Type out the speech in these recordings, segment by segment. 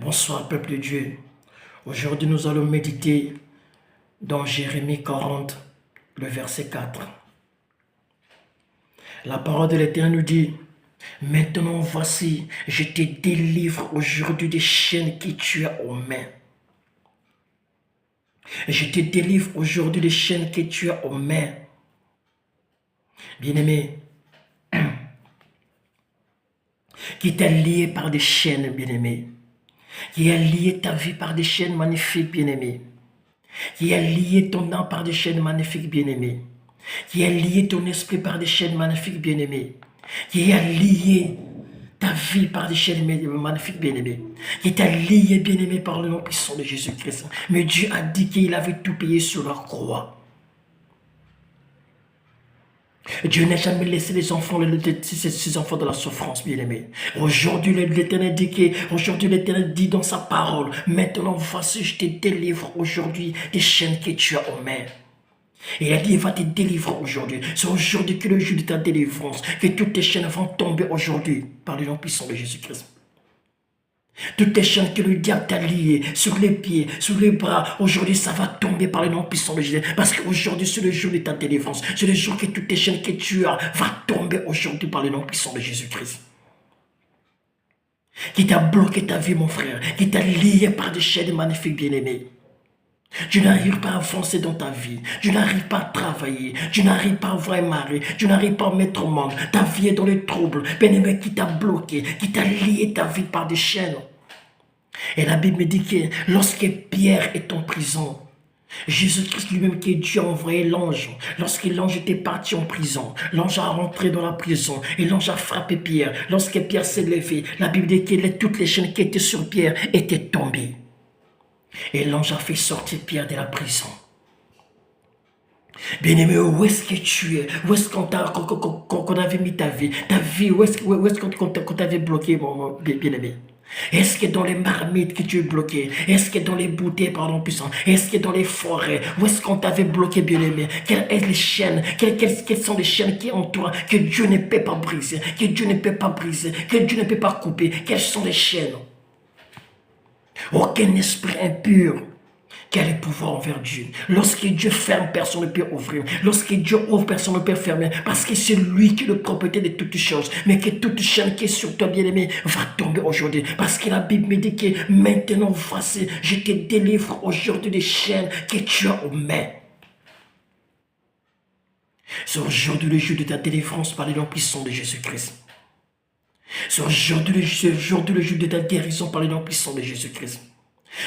Bonsoir, peuple de Dieu. Aujourd'hui, nous allons méditer dans Jérémie 40, le verset 4. La parole de l'Éternel nous dit: maintenant voici, je te délivre aujourd'hui des chaînes que tu as aux mains. Je te délivre aujourd'hui des chaînes que tu as aux mains. Bien-aimé, qui t'a lié par des chaînes, bien-aimé, qui a lié ta vie par des chaînes magnifiques, bien-aimé, qui a lié ton âme par des chaînes magnifiques, bien-aimé, qui a lié ton esprit par des chaînes magnifiques, bien-aimé, qui a lié ta vie par des chaînes magnifiques, bien-aimé, qui t'a lié, bien-aimé, par le nom puissant de Jésus-Christ. Mais Dieu a dit qu'il avait tout payé sur la croix. Dieu n'a jamais laissé ses enfants de la souffrance, bien-aimé. Aujourd'hui, l'Éternel dit dans sa parole: maintenant, voici, je te délivre aujourd'hui des chaînes que tu as aux mains. Et il a dit: il va te délivrer aujourd'hui. C'est aujourd'hui que le jour de ta délivrance, que toutes tes chaînes vont tomber aujourd'hui par le nom puissant de Jésus-Christ. Toutes les chaînes que le diable t'a liées sur les pieds, sur les bras, aujourd'hui ça va tomber par le nom puissant de Jésus. Parce qu'aujourd'hui c'est le jour de ta délivrance. C'est le jour que toutes les chaînes que tu as vont tomber aujourd'hui par le nom puissant de Jésus-Christ. Qui t'a bloqué ta vie, mon frère, qui t'a lié par des chaînes magnifiques, bien-aimés. Tu n'arrives pas à avancer dans ta vie, tu n'arrives pas à travailler, tu n'arrives pas à avoir un mari, tu n'arrives pas à mettre au monde, ta vie est dans les troubles, bien-aimé, qui t'a bloqué, qui t'a lié ta vie par des chaînes. Et la Bible me dit que lorsque Pierre est en prison, Jésus-Christ lui-même, qui est Dieu, a envoyé l'ange. Lorsque l'ange était parti en prison, l'ange a rentré dans la prison et l'ange a frappé Pierre. Lorsque Pierre s'est levé, la Bible dit que toutes les chaînes qui étaient sur Pierre étaient tombées. Et l'ange a fait sortir Pierre de la prison. Bien-aimé, où est-ce que tu es? Où est-ce qu'on avait mis ta vie? Ta vie, où est-ce qu'on t'avait bloqué, mon bien-aimé? Est-ce que dans les marmites que tu es bloqué? Est-ce que dans les bouteilles, pardon, puissant? Est-ce que dans les forêts? Où est-ce qu'on t'avait bloqué, bien-aimé? Quelles sont les chaînes? Quelles sont les chaînes qui entourent, que Dieu ne peut pas briser, que Dieu ne peut pas briser, que Dieu ne peut pas couper? Quelles sont les chaînes? Aucun esprit impur qui a le pouvoir envers Dieu. Lorsque Dieu ferme, personne ne peut ouvrir. Lorsque Dieu ouvre, personne ne peut fermer. Parce que c'est lui qui est le propriétaire de toutes choses. Mais que toute chaîne qui est sur toi, bien-aimé, va tomber aujourd'hui. Parce que la Bible me dit que maintenant, voici, je te délivre aujourd'hui des chaînes que tu as aux mains. C'est aujourd'hui le jour de ta délivrance par le nom puissant de Jésus-Christ. C'est aujourd'hui le jour de ta guérison par le nom puissant de Jésus-Christ.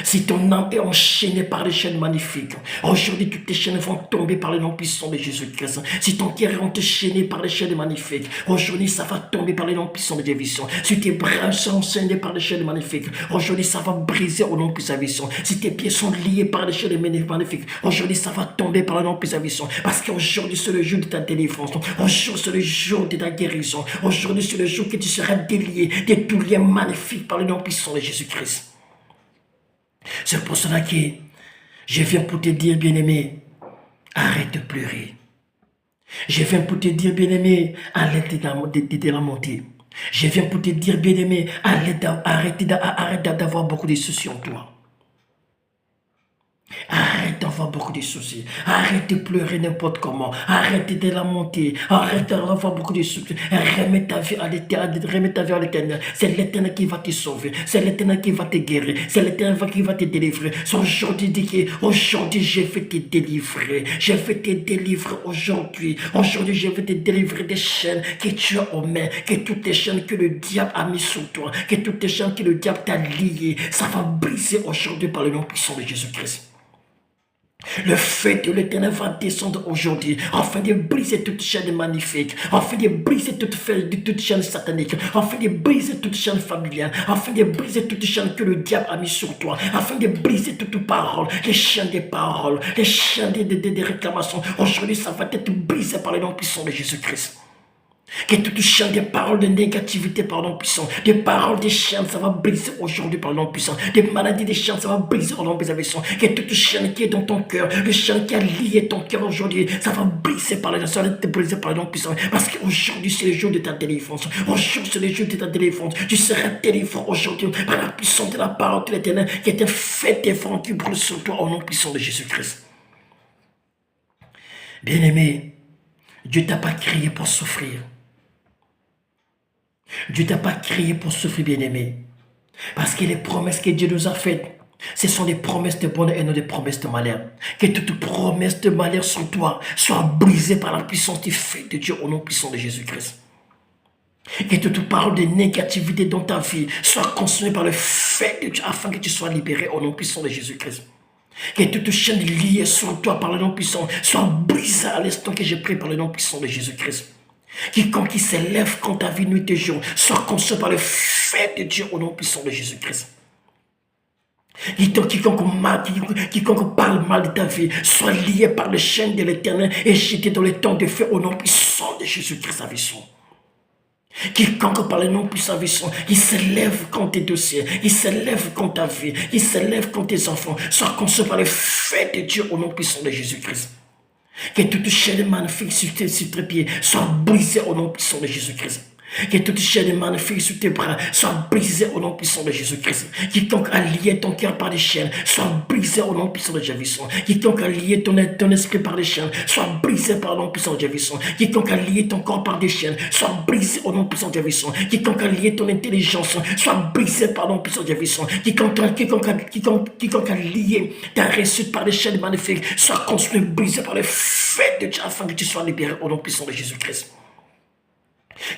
Si ton âme est enchaînée par les chaînes magnifiques, aujourd'hui toutes tes chaînes vont tomber par le nom puissant de Jésus-Christ. Si ton cœur est enchaîné par les chaînes magnifiques, aujourd'hui ça va tomber par le nom puissant de Jésus. Si tes bras sont enchaînés par les chaînes magnifiques, aujourd'hui ça va briser au nom puissant de Jésus. Si tes pieds sont liés par les chaînes magnifiques, aujourd'hui ça va tomber par le nom puissant de Jésus. Parce qu'aujourd'hui c'est le jour de ta délivrance. Aujourd'hui c'est le jour de ta guérison. Aujourd'hui c'est le jour que tu seras délié de tous liens magnifiques par le nom puissant de Jésus-Christ. C'est pour cela que je viens pour te dire, bien-aimé, arrête de pleurer. Je viens pour te dire, bien-aimé, arrête de lamenter. Je viens pour te dire, bien-aimé, arrête d'avoir beaucoup de soucis en toi. Arrête d'avoir beaucoup de soucis. Arrête de pleurer n'importe comment. Arrête de lamenter. Arrête d'avoir beaucoup de soucis. Remets ta vie à l'Éternel. C'est l'Éternel qui va te sauver. C'est l'Éternel qui va te guérir. C'est l'Éternel qui va te délivrer. C'est aujourd'hui dit aujourd'hui je vais te délivrer. Je vais te délivrer aujourd'hui. Aujourd'hui je vais te délivrer des chaînes que tu as aux mains. Que toutes les chaînes que le diable a mis sur toi. Que toutes les chaînes que le diable t'a liées. Ça va briser aujourd'hui par le nom puissant de Jésus-Christ. Le feu de l'Éternel va descendre aujourd'hui afin de briser toute chaîne magnifique, afin de briser toute chaîne satanique, afin de briser toute chaîne familiale, afin de briser toute chaîne que le diable a mis sur toi, afin de briser toute parole, les chaînes des paroles, les chaînes des réclamations. Aujourd'hui, ça va être brisé par le nom puissant de Jésus-Christ. Que toute chaîne des paroles de négativité par le nom puissant, des paroles des chaînes, ça va briser aujourd'hui par le nom puissant, des maladies des chaînes, ça va briser par le nom puissant, que toute chaîne qui est dans ton cœur, le chaîne qui a lié ton cœur aujourd'hui, ça va briser par le nom puissant, parce qu'aujourd'hui c'est le jour de ta délivrance, aujourd'hui c'est le jour de ta délivrance, tu seras délivré aujourd'hui par la puissance de la parole de l'Éternel qui était faite des vents qui brûlent sur toi au nom puissant de Jésus-Christ. Bien-aimé, Dieu ne t'a pas créé pour souffrir. Dieu ne t'a pas créé pour souffrir, bien-aimé. Parce que les promesses que Dieu nous a faites, ce sont des promesses de bonheur et non des promesses de malheur. Que toute promesse de malheur sur toi soit brisée par la puissance du fait de Dieu au nom puissant de Jésus-Christ. Que toute parole de négativité dans ta vie soit consumée par le fait de Dieu afin que tu sois libéré au nom puissant de Jésus-Christ. Que toute chaîne liée sur toi par le nom puissant soit brisée à l'instant que j'ai pris par le nom puissant de Jésus-Christ. Quiconque qui s'élève contre ta vie nuit et jour soit consumé par le fait de Dieu au nom puissant de Jésus-Christ. Quiconque parle mal de ta vie soit lié par le chaîne de l'Éternel et jeté dans le temps de feu au nom puissant de Jésus-Christ à vie. Quiconque par le nom puissant il s'élève contre tes dossiers, il s'élève contre ta vie, il s'élève contre tes enfants, soit consumé par le fait de Dieu au nom puissant de Jésus-Christ. Que toute chaîne magnifique sur tes pieds soit brisée au nom puissant de Jésus-Christ. Que toute chaîne magnifique sur tes bras soit brisée au nom puissant de Jésus-Christ. Quiconque a lié ton cœur par des chaînes soit brisé au nom puissant de Jésus. Quiconque a lié ton esprit par des chaînes soit brisé par le nom puissant de Jésus. Quiconque a lié ton corps par des chaînes soit brisé au nom puissant de Jésus. Quiconque a lié ton intelligence soit brisé par le nom puissant de Jésus. Quiconque a lié ta réussite par des chaînes magnifiques soit consumé, brisé par le fait de Dieu afin que tu sois libéré au nom puissant de Jésus-Christ.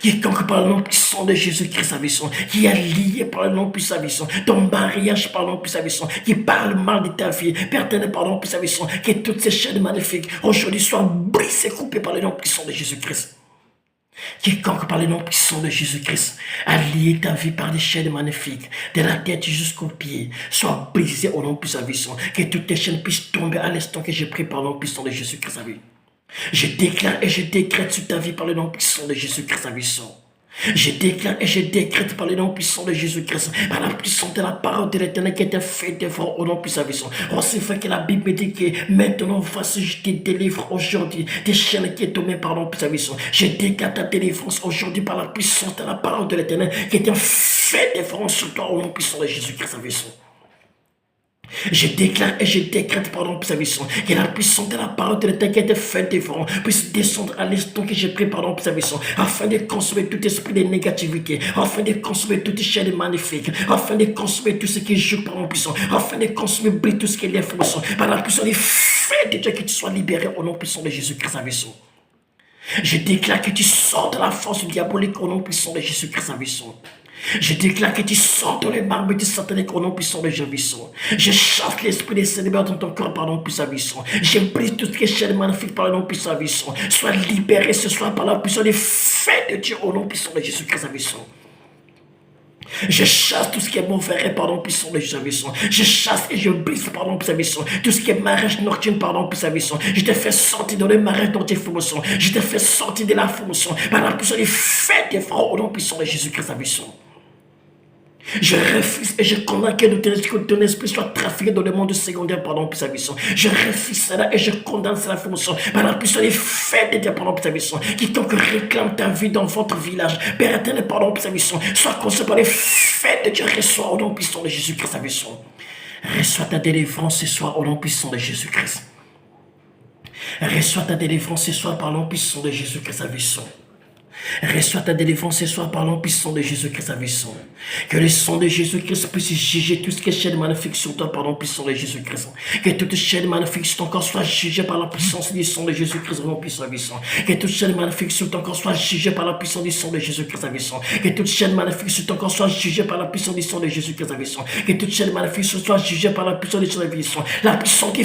Quiconque par le nom puissant de Jésus-Christ à vie, qui est lié par le nom puissant de ton mariage par le nom puissant de qui parle mal de ta vie, pertenait par le nom puissant de que toutes ces chaînes magnifiques aujourd'hui soient brisées, coupées par le nom puissant de Jésus-Christ. Quiconque par le nom puissant de Jésus-Christ a lié ta vie par des chaînes magnifiques, de la tête jusqu'aux pieds, soit brisé au nom puissant de que toutes tes chaînes puissent tomber à l'instant que j'ai pris par le nom puissant de Jésus-Christ à vie. Je déclare et je décrète sur ta vie par le nom puissant de Jésus-Christ à vie. Je déclare et je décrète par le nom puissant de Jésus-Christ, par la puissance de la parole de l'Éternel qui était faite au nom puissant de Jésus. Oh, c'est vrai que la Bible dit que maintenant, voici, je te délivre aujourd'hui des chaînes qui est tombées par le nom puissant de Jésus. Je déclare ta délivrance aujourd'hui par la puissance de la parole de l'Éternel qui était faite sur toi au nom puissant de Jésus-Christ à vie. Je déclare et je décrète par l'homme puissant que la puissance de la parole de l'Éternel qui a été faite devant puisse descendre à l'instant que j'ai pris par l'homme puissant afin de consommer tout esprit de négativité, afin de consommer toute chaîne magnifique, afin de consommer tout ce qui joue par l'homme puissant, afin de consommer tout ce qui est information par la puissance des faits de Dieu que tu sois libéré au nom puissant de Jésus-Christ à vie. Je déclare que tu sors de la force diabolique au nom puissant de Jésus-Christ à vie. Je déclare que tu sors dans les marbres du satanique au nom puissant de Jésus. Je chasse l'esprit des célibataires dans ton corps par le nom puissant de Jésus. Je brise tout ce qui est chaîne magnifique par le nom puissant de Jésus. Sois libéré ce soir par la puissance des faits de Dieu au nom puissant de Jésus-Christ à vie. Je chasse tout ce qui est mauvais par le nom puissant de Jésus. Je chasse et je brise par le nom puissant de Jésus. Tout ce qui est mariage nocturne par le nom puissant de Jésus. Je te fais sortir dans le mariage dont tu es formation. Je te fais sortir de la formation par la puissance des faits de frères au nom puissant de Jésus-Christ à vie. Je refuse et je condamne que ton esprit soit trafiqué dans le monde secondaire par l'homme puissant. Je refuse cela et je condamne cela formation par la puissance des faits de Dieu par l'homme puissant. Quiconque réclame ta vie dans votre village, Père éternel par l'homme puissant, soit conscient par les faits de Dieu, reçoit au nom puissant de Jésus-Christ à vie. Reçois ta délivrance ce soir au nom puissant de Jésus-Christ. Reçois ta délivrance ce soir par l'homme puissant de Jésus-Christ à vie. Reçois ta délivrance ce soir par l'homme puissant de Jésus-Christ à vie. Que le sang de Jésus-Christ puisse juger tout ce qui est chaîne magnifique sur toi par l'homme puissant de Jésus-Christ. Que toute chaîne magnifique sur ton corps soit jugée par la puissance du sang de Jésus-Christ au nom puissant de vie. Que toute chaîne magnifique sur ton corps soit jugée par la puissance du sang de Jésus-Christ à vie. Que toute chaîne magnifique sur ton corps soit jugée par la puissance du sang de Jésus-Christ à vie. Que toute chaîne magnifique soit jugée par la puissance du sang de vie. La puissance qui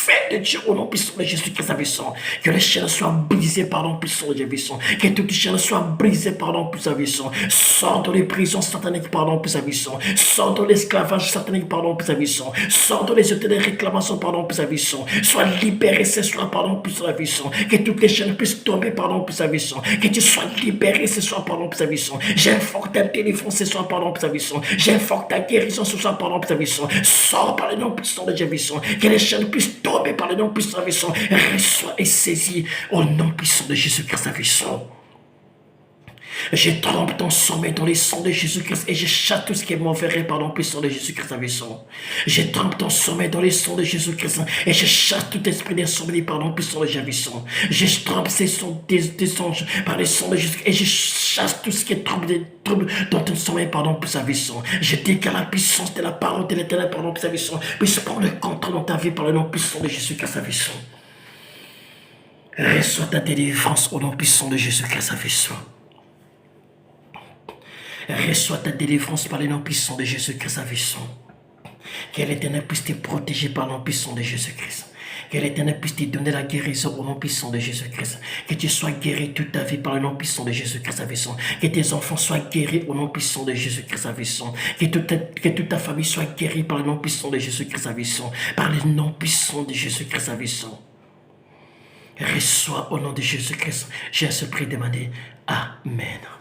feu de Dieu au nom puissant de Jésus-Christ puissant. Que les chaînes soient brisées par le nom puissant de Jésus puissant. Que toutes les chaînes soient brisées par le nom puissant puissant. Sors de les prisons sataniques par le nom puissant puissant. Sors de l'esclavage satanique par le nom puissant puissant. Sors de les hôtels de réclamation par le nom puissant puissant. Sois libéré ce soir par le nom puissant puissant. Que toutes les chaînes puissent tomber par le nom puissant puissant. Que tu sois libéré ce soir par le nom puissant puissant. J'informe ta délivrance ce soir par le nom puissant puissant. J'informe ta guérison ce soir par le nom puissant puissant. Sors par le nom puissant de Jésus puissant. Que les chaînes puissent tomber par le nom puissant puissant. Reçois et saisis au nom puissant de Jésus-Christ puissant. Je trempe ton sommeil dans les sangs de Jésus-Christ et je chasse tout ce qui est mauvais par le puissant de Jésus-Christ puissant. Je trempe ton sommeil dans les sangs de Jésus-Christ et je chasse tout esprit d'insomnie par le puissant de Jésus puissant. Je trempe ces sons des anges par les sangs de Jésus-Christ et je chasse tout ce qui est trouble dans ton sommeil par le puissant puissant. Je déclare la puissance de la parole de l'Éternel par le puissant puissant. Puisse prendre le contrôle dans ta vie par le nom puissant de Jésus-Christ puissant. Reçois ta délivrance au nom puissant de Jésus-Christ puissant. Reçois ta délivrance par le nom puissant de Jésus-Christ puissant. Que l'Éternel puisse te protéger par le nom puissant de Jésus-Christ. Que l'Éternel puisse te donner la guérison au nom puissant de Jésus-Christ. Que tu sois guéri toute ta vie par le nom puissant de Jésus-Christ puissant. Que tes enfants soient guéris au nom puissant de Jésus-Christ puissant. Que toute ta famille soit guérie par le nom puissant de Jésus-Christ puissant. Par le nom puissant de Jésus-Christ puissant. Reçois au nom de Jésus-Christ. J'ai à ce prix demandé. Amen.